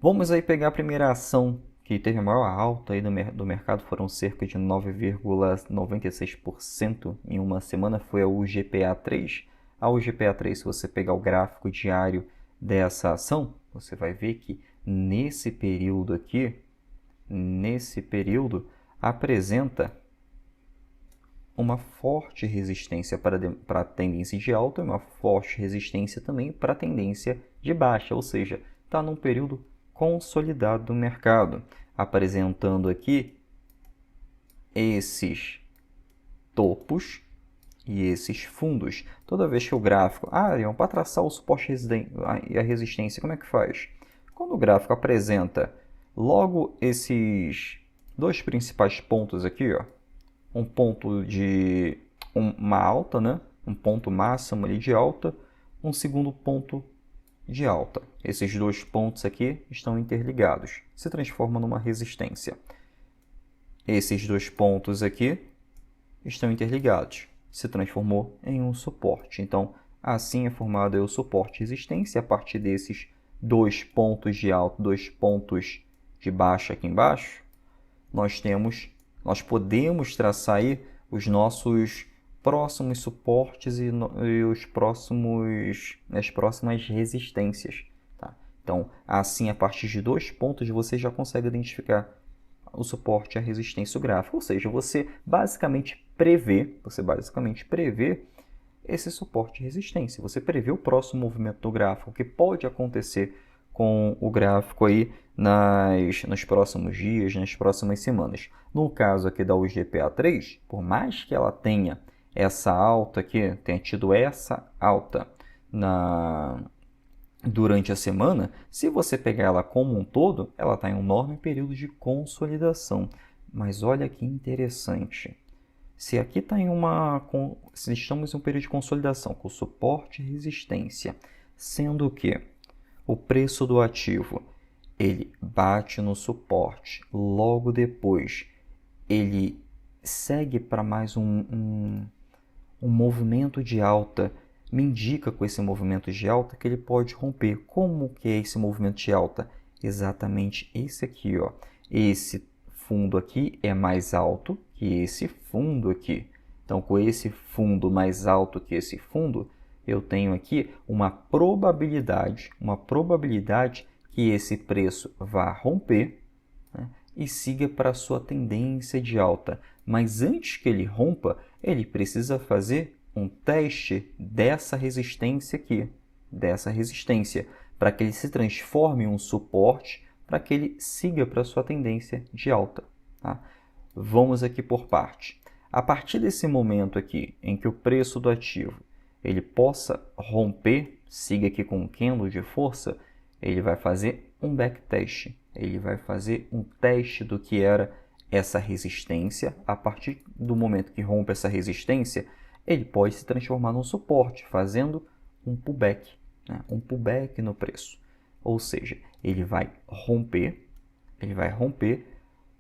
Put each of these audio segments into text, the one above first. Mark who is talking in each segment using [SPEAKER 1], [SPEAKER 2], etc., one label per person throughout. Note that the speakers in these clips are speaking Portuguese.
[SPEAKER 1] Vamos aí pegar a primeira ação que teve a maior alta aí do mercado, foram cerca de 9,96% em uma semana, foi a UGPA3. A UGPA3, se você pegar o gráfico diário dessa ação, você vai ver que nesse período aqui, apresenta uma forte resistência para a tendência de alta e uma forte resistência também para a tendência de baixa, ou seja, está num período consolidado do mercado, apresentando aqui esses topos e esses fundos. Toda vez que o gráfico, Arion, para traçar o suporte e a resistência, como é que faz? Quando o gráfico apresenta logo esses dois principais pontos aqui, ó, um ponto de uma alta, né? Um ponto máximo ali de alta, um segundo ponto de alta. Esses dois pontos aqui estão interligados, se transforma numa resistência. Esses dois pontos aqui estão interligados, se transformou em um suporte. Então, assim é formado o suporte e resistência. A partir desses dois pontos de alta, dois pontos de baixa aqui embaixo, nós podemos traçar aí os nossos próximos suportes e as próximas resistências. Tá? Então, assim, a partir de dois pontos, você já consegue identificar o suporte e a resistência gráfica. Ou seja, você basicamente prevê esse suporte e resistência. Você prevê o próximo movimento do gráfico, o que pode acontecer com o gráfico aí nos próximos dias, nas próximas semanas. No caso aqui da UGPA3, por mais que ela tenha essa alta aqui, tenha tido essa alta durante a semana, se você pegar ela como um todo, ela está em um enorme período de consolidação. Mas olha que interessante. Se aqui está se estamos em um período de consolidação com suporte e resistência, sendo que o preço do ativo ele bate no suporte, logo depois ele segue para mais um movimento de alta, me indica com esse movimento de alta que ele pode romper. Como que é esse movimento de alta? Exatamente esse aqui, ó. Esse fundo aqui é mais alto que esse fundo aqui. Então, com esse fundo mais alto que esse fundo, eu tenho aqui uma probabilidade que esse preço vá romper, né, e siga para a sua tendência de alta. Mas antes que ele rompa, ele precisa fazer um teste dessa resistência aqui, para que ele se transforme em um suporte, para que ele siga para a sua tendência de alta. Tá? Vamos aqui por parte. A partir desse momento aqui, em que o preço do ativo ele possa romper, siga aqui com um candle de força, ele vai fazer um backtest. Ele vai fazer um teste do que era essa resistência. A partir do momento que rompe essa resistência, ele pode se transformar num suporte, fazendo um pullback, né? Um pullback no preço. Ou seja, ele vai romper,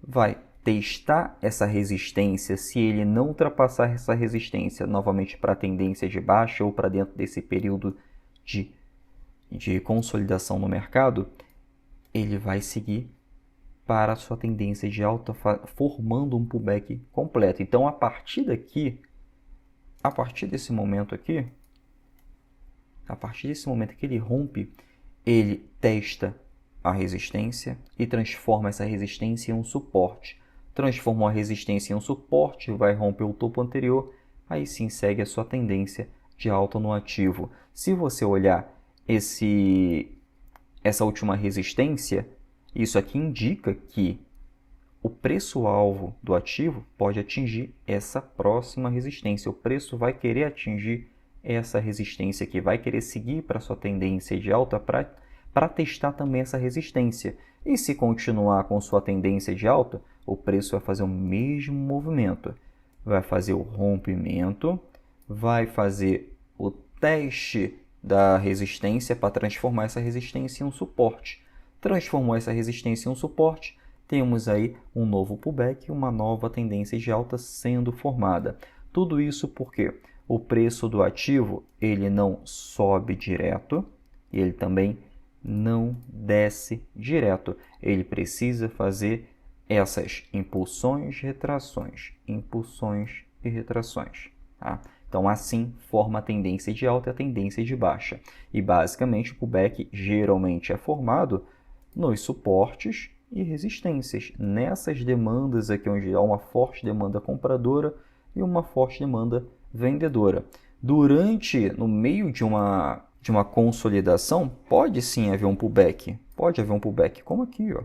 [SPEAKER 1] vai testar essa resistência. Se ele não ultrapassar essa resistência novamente para a tendência de baixa ou para dentro desse período de consolidação no mercado, ele vai seguir para a sua tendência de alta, formando um pullback completo. Então, a partir desse momento aqui, que ele rompe, ele testa a resistência e transforma essa resistência em um suporte. Transformou a resistência em um suporte, vai romper o topo anterior, aí sim segue a sua tendência de alta no ativo. Se você olhar essa última resistência, isso aqui indica que o preço-alvo do ativo pode atingir essa próxima resistência. O preço vai querer atingir essa resistência aqui, vai querer seguir para a sua tendência de alta para testar também essa resistência. E se continuar com sua tendência de alta, o preço vai fazer o mesmo movimento. Vai fazer o rompimento, vai fazer o teste da resistência para transformar essa resistência em um suporte. Transformou essa resistência em um suporte, temos aí um novo pullback, uma nova tendência de alta sendo formada. Tudo isso porque o preço do ativo ele não sobe direto e ele também não desce direto. Ele precisa fazer essas impulsões, impulsões e retrações. Tá? Então, assim, forma a tendência de alta e a tendência de baixa. E, basicamente, o pullback geralmente é formado nos suportes e resistências, nessas demandas aqui onde há uma forte demanda compradora e uma forte demanda vendedora. No meio de uma consolidação, pode sim haver um pullback, como aqui, ó.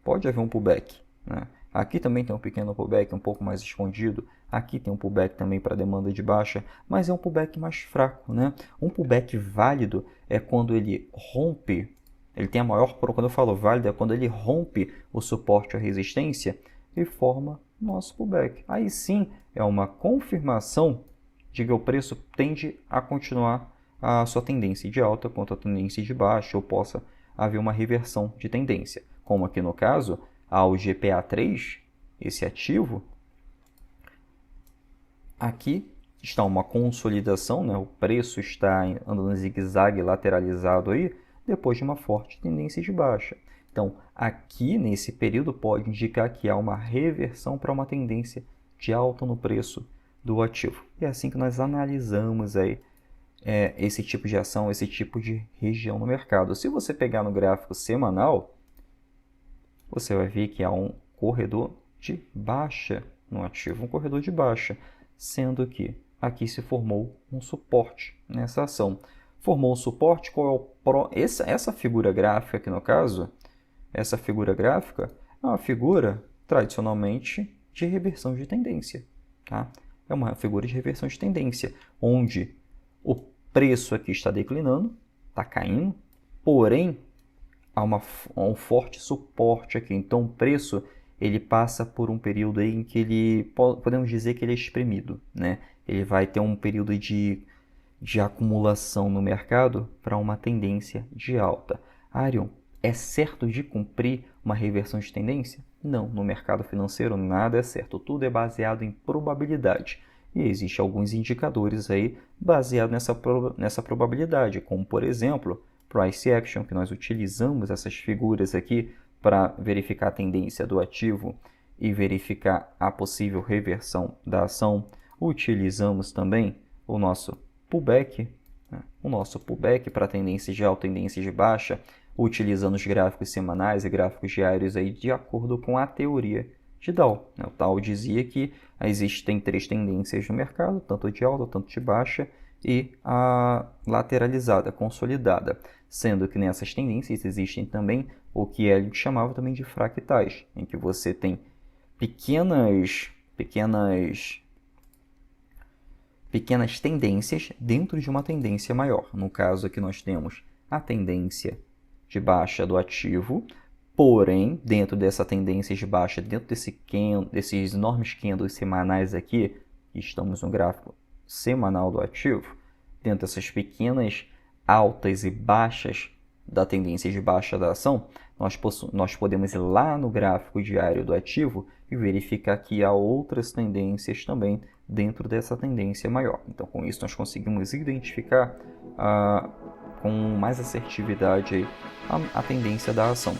[SPEAKER 1] Pode haver um pullback, né? Aqui também tem um pequeno pullback, um pouco mais escondido. Aqui tem um pullback também para demanda de baixa, mas é um pullback mais fraco, né? Um pullback válido é quando ele rompe, ele tem a maior, quando eu falo válido, é quando ele rompe o suporte ou a resistência e forma nosso pullback. Aí sim é uma confirmação de que o preço tende a continuar a sua tendência de alta contra a tendência de baixa, ou possa haver uma reversão de tendência. Como aqui no caso, ao GPA3, esse ativo, aqui está uma consolidação, né? O preço está andando em zigue-zague lateralizado aí, depois de uma forte tendência de baixa. Então, aqui nesse período pode indicar que há uma reversão para uma tendência de alta no preço do ativo. E é assim que nós analisamos aí esse tipo de ação, esse tipo de região no mercado. Se você pegar no gráfico semanal, você vai ver que há um corredor de baixa no ativo, um corredor de baixa, sendo que aqui se formou um suporte nessa ação. Formou um suporte, qual é o essa figura gráfica aqui no caso, essa figura gráfica é uma figura tradicionalmente de reversão de tendência, tá? É uma figura de reversão de tendência, onde o preço aqui está declinando, está caindo, porém há um forte suporte aqui. Então o preço ele passa por um período aí em que podemos dizer que ele é espremido, né? Ele vai ter um período de acumulação no mercado para uma tendência de alta. Arion, é certo de cumprir uma reversão de tendência? Não, no mercado financeiro nada é certo, tudo é baseado em probabilidade. E existem alguns indicadores aí baseados nessa probabilidade, como por exemplo, Price Action, que nós utilizamos essas figuras aqui para verificar a tendência do ativo e verificar a possível reversão da ação. Utilizamos também o nosso pullback, para tendência de alta e tendência de baixa, utilizando os gráficos semanais e gráficos diários aí de acordo com a teoria de Dow. O Dow dizia que existem 3 tendências no mercado, tanto de alta, tanto de baixa, e a lateralizada, consolidada, sendo que nessas tendências existem também o que ele chamava também de fractais, em que você tem pequenas tendências dentro de uma tendência maior. No caso aqui nós temos a tendência de baixa do ativo, porém, dentro dessa tendência de baixa, dentro desses enormes candles semanais aqui, estamos no gráfico semanal do ativo, dentro dessas pequenas altas e baixas da tendência de baixa da ação, nós podemos ir lá no gráfico diário do ativo e verificar que há outras tendências também dentro dessa tendência maior. Então, com isso, nós conseguimos identificar com mais assertividade a tendência da ação.